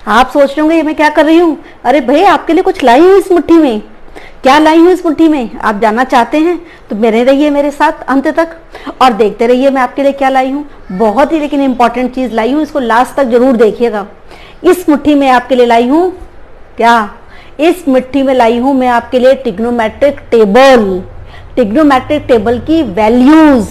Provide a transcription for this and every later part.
आप सोच रहे होंगे ये मैं क्या कर रही हूँ, अरे भाई आपके लिए कुछ लाई हूँ इस मुट्ठी में। क्या लाई हूँ इस मुट्ठी में, आप जानना चाहते हैं तो बने रहिए मेरे साथ अंत तक और देखते रहिए मैं आपके लिए क्या लाई हूँ। बहुत ही लेकिन इंपॉर्टेंट चीज लाई हूँ, इसको लास्ट तक जरूर देखिएगा। इस मुट्ठी में आपके लिए लाई हूँ क्या, इस मुट्ठी में लाई हूँ मैं आपके लिए ट्रिग्नोमेट्रिक टेबल, ट्रिग्नोमेट्रिक टेबल की वैल्यूज।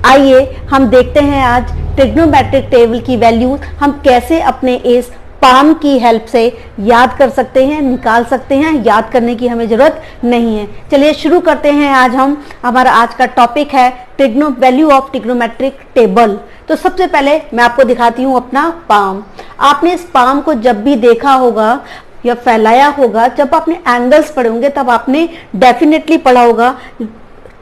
आइए हम देखते हैं आज ट्रिग्नोमेट्रिक टेबल की वैल्यूज हम कैसे अपने इस पाम की हेल्प से याद कर सकते हैं, निकाल सकते हैं। याद करने की हमें जरूरत नहीं है। चलिए शुरू करते हैं। आज हमारा आज का टॉपिक है वैल्यू ऑफ ट्रिग्नोमेट्रिक टेबल। तो सबसे पहले मैं आपको दिखाती हूँ अपना पाम। आपने इस पाम को जब भी देखा होगा या फैलाया होगा, जब आपने एंगल्स पढ़े होंगे तब आपने डेफिनेटली पढ़ा होगा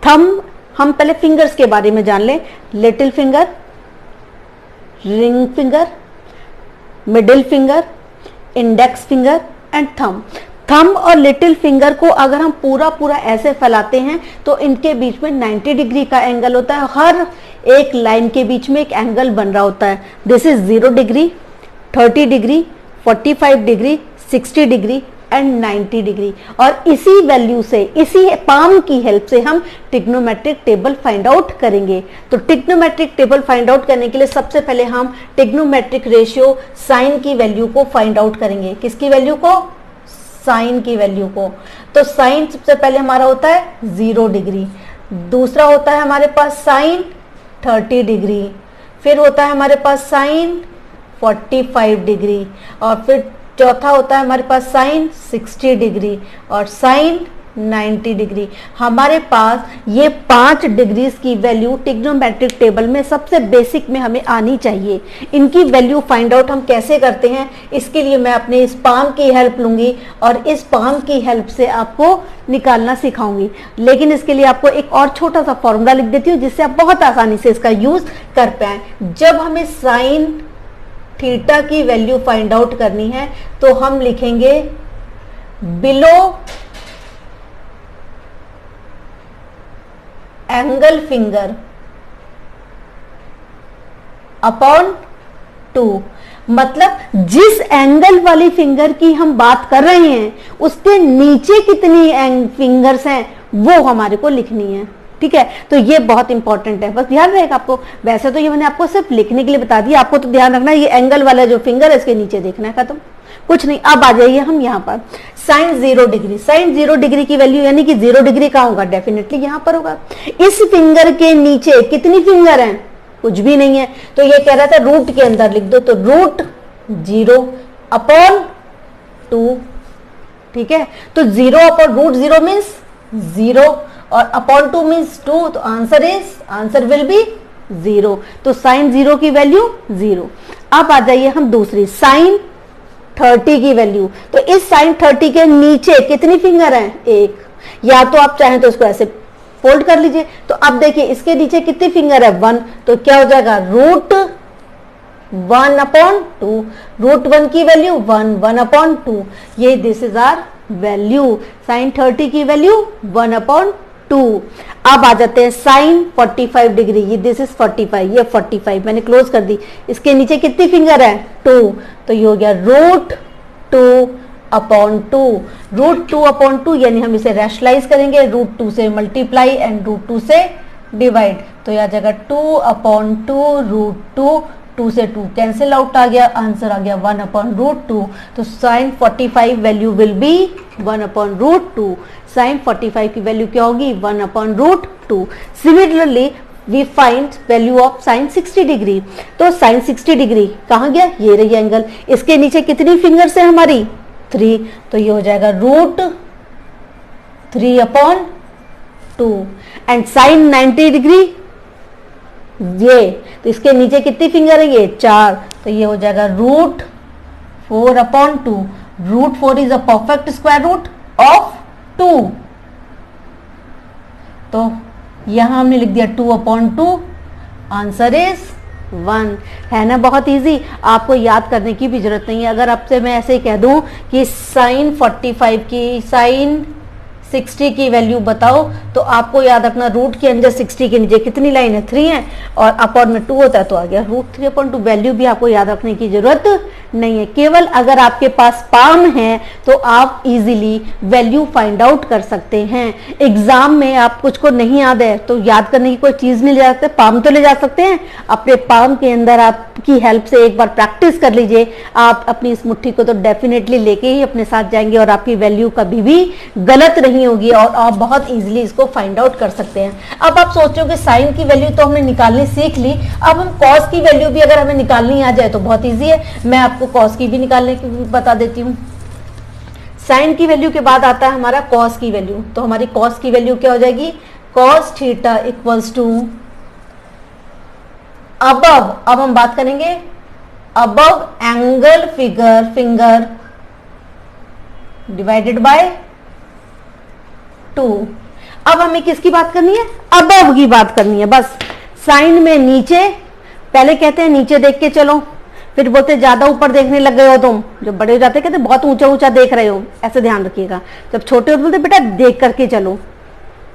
थंब। हम पहले फिंगर्स के बारे में जान लें। Little finger, ring finger, middle finger, index finger and thumb. Thumb और लिटिल फिंगर को अगर हम पूरा पूरा ऐसे फैलाते हैं तो इनके बीच में 90 डिग्री का एंगल होता है। हर एक लाइन के बीच में एक एंगल बन रहा होता है। This is 0 degree, 30 degree, 45 degree, 60 degree and 90 degree. और इसी वैल्यू से, इसी पाम की हेल्प से हम ट्रिग्नोमेट्रिक टेबल फाइंड आउट करेंगे। तो ट्रिग्नोमेट्रिक टेबल फाइंड आउट करने के लिए सबसे पहले हम ट्रिग्नोमेट्रिक रेशियो साइन की वैल्यू को फाइंड आउट करेंगे। किसकी वैल्यू को, साइन की वैल्यू को। तो साइन सबसे पहले हमारा होता है 0 डिग्री, दूसरा होता है हमारे पास साइन 30 डिग्री, फिर होता है हमारे पास साइन 45 डिग्री और फिर चौथा होता है हमारे पास साइन 60 डिग्री और साइन 90 डिग्री। हमारे पास ये 5 डिग्रीज की वैल्यू ट्रिग्नोमेट्रिक टेबल में सबसे बेसिक में हमें आनी चाहिए। इनकी वैल्यू फाइंड आउट हम कैसे करते हैं, इसके लिए मैं अपने इस पाम की हेल्प लूंगी और इस पाम की हेल्प से आपको निकालना सिखाऊंगी। लेकिन इसके लिए आपको एक और छोटा सा फॉर्मूला लिख देती हूँ जिससे आप बहुत आसानी से इसका यूज कर पाए। जब हमें साइन थीटा की वैल्यू फाइंड आउट करनी है तो हम लिखेंगे बिलो एंगल फिंगर अपॉन 2। मतलब जिस एंगल वाली फिंगर की हम बात कर रहे हैं उसके नीचे कितनी फिंगर्स हैं वो हमारे को लिखनी है। ठीक है, तो ये बहुत इंपॉर्टेंट है, बस ध्यान रहेगा आपको। वैसे तो ये मैंने आपको सिर्फ लिखने के लिए बता दिया, आपको तो ध्यान रखना है ये एंगल वाला जो फिंगर है इसके नीचे देखना है, खत्म, कुछ नहीं। अब आ जाइए हम यहाँ पर साइन 0 डिग्री। साइन 0 डिग्री की वैल्यू यानी कि 0 डिग्री कहाँ होगा, डेफिनेटली यहाँ पर होगा। इस फिंगर के नीचे कितनी फिंगर हैं, कुछ भी नहीं है। तो ये कह रहा था रूट के अंदर लिख दो, तो रूट 0 अपॉन 2। ठीक है, तो 0 अपॉन रूट 0 मीन्स 0 और अपॉन 2 मीन्स 2, तो आंसर विल बी 0। तो साइन 0 की वैल्यू 0। अब आ जाइए हम दूसरी साइन 30 की वैल्यू। तो इस साइन 30 के नीचे कितनी फिंगर हैं, एक। या तो आप चाहें तो इसको ऐसे फोल्ड कर लीजिए। तो अब देखिए इसके नीचे कितनी फिंगर है, 1। तो क्या हो जाएगा, रूट 1 अपॉन 2। रूट 1 की वैल्यू 1 अपॉन 2। ये this is our value, sine 30 की वैल्यू 1 अपॉन 2। अब आ जाते हैं साइन 45 डिग्री। ये दिस इज 45, ये 45 मैंने क्लोज कर दी। इसके नीचे कितनी फिंगर है, 2। तो ये हो गया रूट 2 अपॉन 2। रूट 2 अपॉन 2 यानी हम इसे रैशनलाइज करेंगे, रूट 2 से मल्टीप्लाई एंड रूट 2 से डिवाइड। तो यह आ जाएगा 2 अपॉन 2 रूट 2 से 2 कैंसिल आउट आ गया, आंसर आ गया 1 अपॉन रूट 2। तो sine 45 value will be 1 upon root 2। Sine 45 की वैल्यू क्या होगी, 1 upon root 2। Similarly we find value of sine 60 degree. तो साइन 60 डिग्री कहाँ गया, ये रही एंगल। इसके नीचे कितनी फिंगर्स है हमारी, 3। तो ये हो जाएगा root 3 upon 2। And sine 90 degree ये, तो इसके नीचे कितनी फिंगर है, ये 4। तो ये हो जाएगा root 4 upon 2। Root 4 is a perfect square root of 2। तो यहां हमने लिख दिया 2 अपॉन 2, आंसर इज 1। है ना, बहुत इजी, आपको याद करने की भी जरूरत नहीं है। अगर आपसे मैं ऐसे ही कह दूं कि साइन 45 की, साइन 60 की वैल्यू बताओ, तो आपको याद रखना रूट के अंदर 60 के नीचे कितनी लाइन है, 3 है, और अपॉन में 2 होता है तो आ गया √3/2। वैल्यू भी आपको याद रखने की जरूरत नहीं है, केवल अगर आपके पास पाम है तो आप इजीली वैल्यू फाइंड आउट कर सकते हैं। एग्जाम में आप कुछ को नहीं याद है तो याद करने की कोई चीज नहीं ले जा सकते, पाम तो ले जा सकते हैं। अपने पाम के अंदर आपकी हेल्प से एक बार प्रैक्टिस कर लीजिए, आप अपनी इस मुट्ठी को तो डेफिनेटली लेके ही अपने साथ जाएंगे और आपकी वैल्यू कभी भी गलत नहीं होगी और आप बहुत इजीली इसको फाइंड आउट कर सकते हैं। अब आप सोचोगे साइन की वैल्यू तो हमने निकालनी सीख ली, अब हम कॉस की वैल्यू भी अगर हमें निकालनी आ जाए तो बहुत इजी है। मैं आपको कॉस की भी निकालने की बता देती हूँ। साइन की वैल्यू के बाद आता है हमारा कॉस की वैल्यू, तो हमारी कॉस की वैल्यू क्या हो जाएगी, cos theta equals to above, अब हम बात करेंगे above angle finger divided by 2। अब हमें किसकी बात करनी है, अबव की बात करनी है बस। साइन में नीचे, पहले कहते हैं नीचे देख के चलो, फिर बोलते ज्यादा ऊपर देखने लग गए हो तुम, जब बड़े हो जाते कहते बहुत ऊंचा ऊंचा देख रहे हो, ऐसे ध्यान रखिएगा। जब छोटे हो बोलते बेटा देख करके चलो,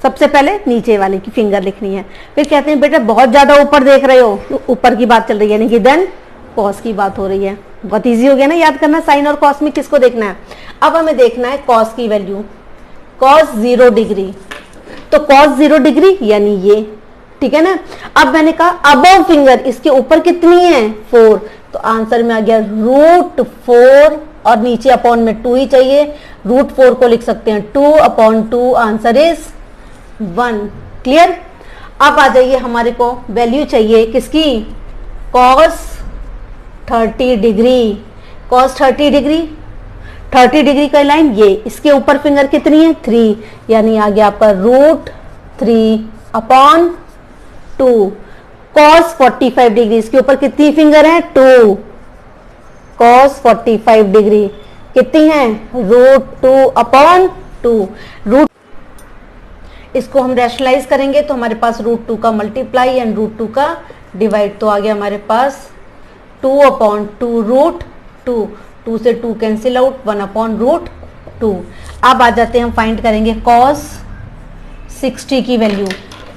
सबसे पहले नीचे वाले की फिंगर लिखनी है। फिर कहते हैं बेटा बहुत ज्यादा ऊपर देख रहे हो, तो ऊपर की बात चल रही है, यानी कि देन कॉस की बात हो रही है। बहुत इजी हो गया ना याद करना, साइन और कॉस में किसको देखना है। अब हमें देखना है कॉस की वैल्यू, कॉस 0 डिग्री, तो कॉस 0 डिग्री यानी ये, ठीक है ना। अब मैंने कहा अबव फिंगर, इसके ऊपर कितनी है 4, तो आंसर में आ गया √4 और नीचे अपॉन में 2 ही चाहिए, √4 को लिख सकते हैं 2/2, आंसर इज 1। क्लियर। अब आ जाइए, हमारे को वैल्यू चाहिए किसकी, cos 30 degree. Cos 30 degree, 30 degree का लाइन ये, इसके ऊपर फिंगर कितनी है 3, यानी आ गया आपका √3/2। कॉस 45 डिग्री, इसके ऊपर कितनी फिंगर है 2, कॉस 45 डिग्री कितनी है √2/2। इसको हम रैशनलाइज करेंगे तो हमारे पास √2 का मल्टीप्लाई एंड √2 का डिवाइड, तो आ गया हमारे पास 2/2 √2, 2 से 2 कैंसिल आउट, 1/√2। अब आ जाते हैं, हम फाइंड करेंगे कॉस 60 की वैल्यू।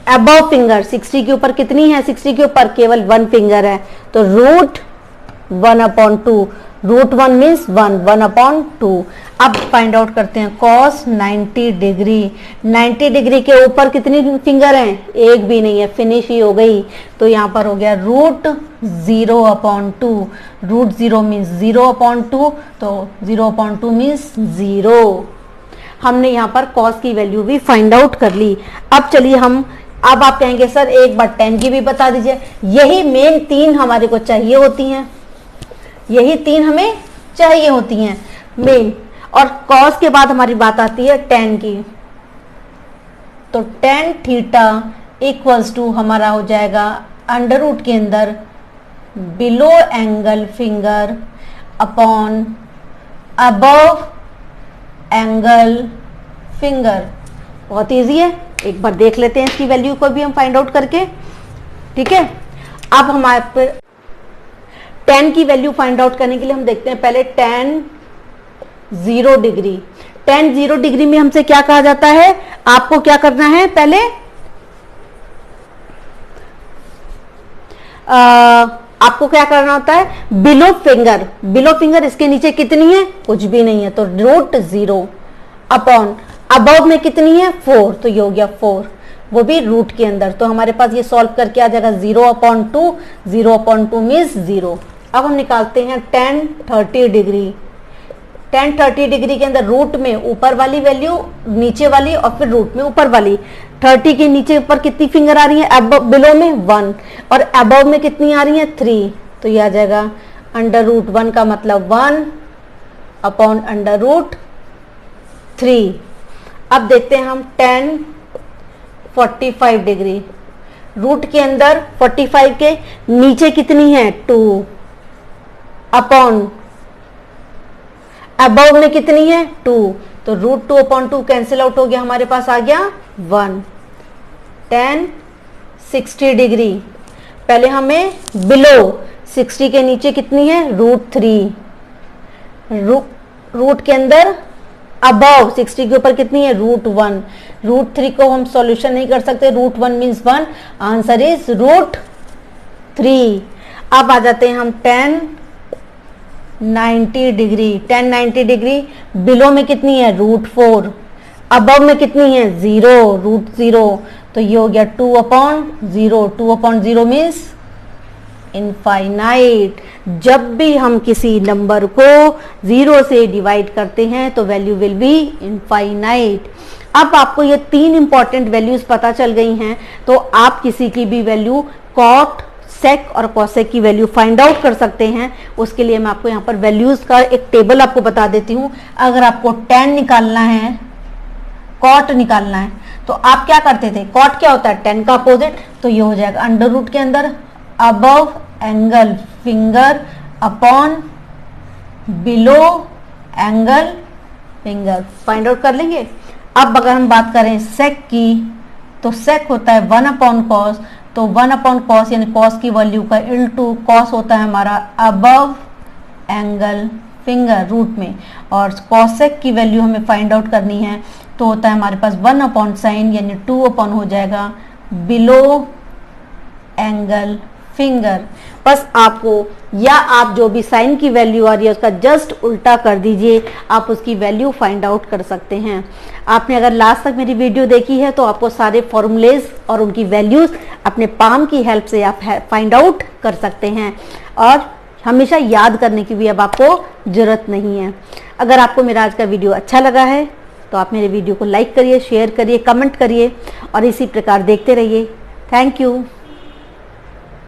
अबव फिंगर 60 के ऊपर कितनी है, 60 के ऊपर केवल 1 फिंगर है, तो √1/2, √1 मीन्स 1/2। अब फाइंड आउट करते हैं कॉस 90 डिग्री। 90 डिग्री के ऊपर कितनी फिंगर हैं, एक भी नहीं है, फिनिश ही हो गई। तो यहाँ पर हो गया √0/2, √0 मीन्स 0/2, तो 0/2 मीन्स 0। हमने यहाँ पर कॉस की वैल्यू भी फाइंड आउट कर ली। अब चलिए अब आप कहेंगे सर एक बार 10 की भी बता दीजिए। यही मेन 3 हमारे को चाहिए होती हैं, यही 3 हमें चाहिए होती हैं मेन। और कॉस के बाद हमारी बात आती है tan की, तो tan थीटा इक्वल्स टू हमारा हो जाएगा अंडर रूट के अंदर below angle finger upon above angle finger. बहुत इजी है, एक बार देख लेते हैं इसकी वैल्यू को भी हम फाइंड आउट करके, ठीक है। अब हमारे पर tan की वैल्यू फाइंड आउट करने के लिए हम देखते हैं पहले tan 0 डिग्री। tan 0 डिग्री में हमसे क्या कहा जाता है, आपको क्या करना है, पहले आपको क्या करना होता है, बिलो फिंगर इसके नीचे कितनी है, कुछ भी नहीं है, तो √0 अपॉन अबव में कितनी है 4, तो ये हो गया 4, वो भी रूट के अंदर। तो हमारे पास ये सॉल्व करके आ जाएगा 0/2, 0/2 मीन्स 0। अब हम निकालते हैं tan 30 डिग्री। tan 30 डिग्री के अंदर रूट में ऊपर वाली वैल्यू, नीचे वाली, और फिर रूट में ऊपर वाली। 30 के नीचे ऊपर कितनी फिंगर आ रही है, बिलो में 1, और अबव में कितनी आ रही है 3, तो ये आ जाएगा √1 का मतलब 1/√3। अब देखते हैं हम tan 45 डिग्री। रूट के अंदर 45 के नीचे कितनी है 2, अपॉन अबव में कितनी है 2, तो √2/2 कैंसिल आउट हो गया, हमारे पास आ गया 1। tan 60 डिग्री, पहले हमें बिलो 60 के नीचे कितनी है √3, रूट के अंदर अबव 60 के ऊपर कितनी है, √1। √3 को हम सॉल्यूशन नहीं कर सकते, √1 मीन्स 1, आंसर इज √3। अब आ जाते हैं हम 10 90 डिग्री। 10 90 डिग्री बिलो में कितनी है, √4, अबव में कितनी है, 0, √0, तो ये हो गया 2/0। 2/0 मीन्स इनफाइनाइट। जब भी हम किसी नंबर को 0 से डिवाइड करते हैं तो वैल्यू विल बी इनफाइनाइट। अब आपको ये 3 इंपॉर्टेंट वैल्यूज पता चल गई हैं, तो आप किसी की भी वैल्यू कॉट, सेक और कॉसेक की वैल्यू फाइंड आउट कर सकते हैं। उसके लिए मैं आपको यहाँ पर वैल्यूज का एक टेबल आपको बता देती हूँ। अगर आपको tan निकालना है, कॉट निकालना है, तो आप क्या करते थे, कॉट क्या होता है, 10 का अपोजिट, तो ये हो जाएगा अंडर रूट के अंदर above angle finger upon below angle finger, find out कर लेंगे। अब अगर हम बात करें सेक की, तो सेक होता है 1/cos, तो 1/cos यानी cos की वैल्यू का * cos होता है हमारा अबव एंगल फिंगर रूट में, और cosec की वैल्यू हमें फाइंड आउट करनी है, तो होता है हमारे पास 1/sin यानी 2 हो जाएगा बिलो एंगल फिंगर। बस आपको, या आप जो भी साइन की वैल्यू आ रही है उसका जस्ट उल्टा कर दीजिए, आप उसकी वैल्यू फाइंड आउट कर सकते हैं। आपने अगर लास्ट तक मेरी वीडियो देखी है तो आपको सारे फॉर्मूलेज और उनकी वैल्यूज अपने पाम की हेल्प से आप फाइंड आउट कर सकते हैं, और हमेशा याद करने की भी अब आपको जरूरत नहीं है। अगर आपको मेरा आज का वीडियो अच्छा लगा है तो आप मेरे वीडियो को लाइक करिए, शेयर करिए, कमेंट करिए और इसी प्रकार देखते रहिए। Thank you.